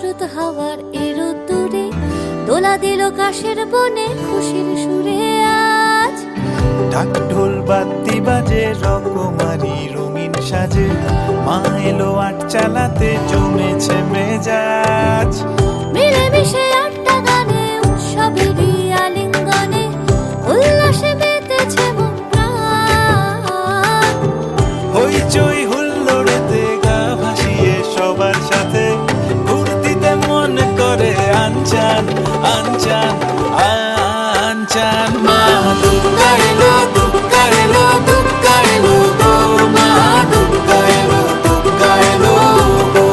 শরৎ হাওয়ার এরোদ্দুরে দোলা দিল কাশের বনে খুশির সুরে আজ। ঢাক ঢোল বাদ্যি বাজে রকমারি রঙিন সাজে, মা এলো আট চালাতে জমেছে মেজাজ। মিলেমিশে আটটা গানে উৎসবেরই আলিঙ্গনে উল্লাসে মেতেছে মন প্রাণ। হইচই হুল্লোড়েতে গা ভাসিয়ে সবার সাথে ঘুরতিতে মন করে আনচান আনচান আনচান। মা দুর্গা এলো দুর্গা এলো দুর্গা এলো গো, মা দুর্গা এলো দুর্গা এলো গো।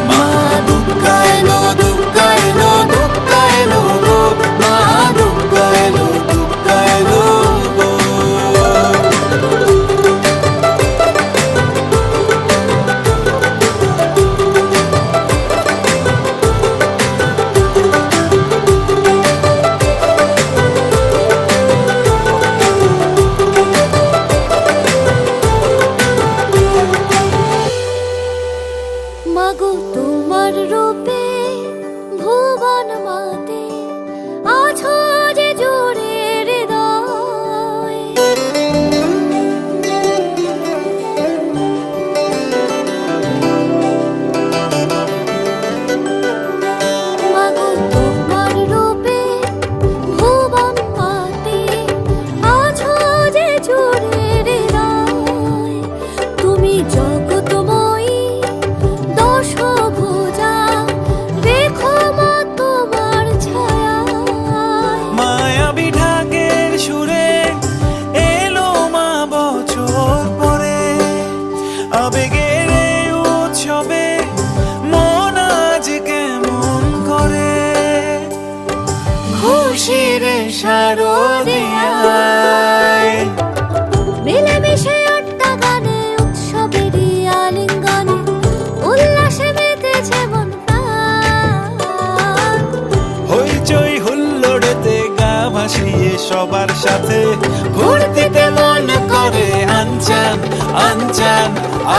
মা দুর্গা এলো দুর্গা এলো দুর্গা এলো গো, মা দুর্গা এলো দুর্গা এলো গো। মাগো তোমার রূপে ভুবন মাতে আছো যে জোরে হৃদয়। মাগো তোমার রূপে ভুবন মাতে আছো যে জোরে হৃদয়। তুমি জগৎময়ী দশভুজা, রেখো মা তোমার ছায়ায়। মায়াবী ঢাকের সুরে এলো মা বছর পরে, আবেগের এই উৎসবে মন আজ কেমন করে। খুশির শারদিয়ায় মিলেমিশে আটটা গানে উৎসবেরই আলিঙ্গনে উল্লাসে মেতেছে মন প্রাণ। হইচই হুল্লোড়েতে গা ভাসিয়ে সবার সাথে ঘুরতিতে মন করে আনচান আনচান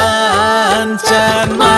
আনচান। মা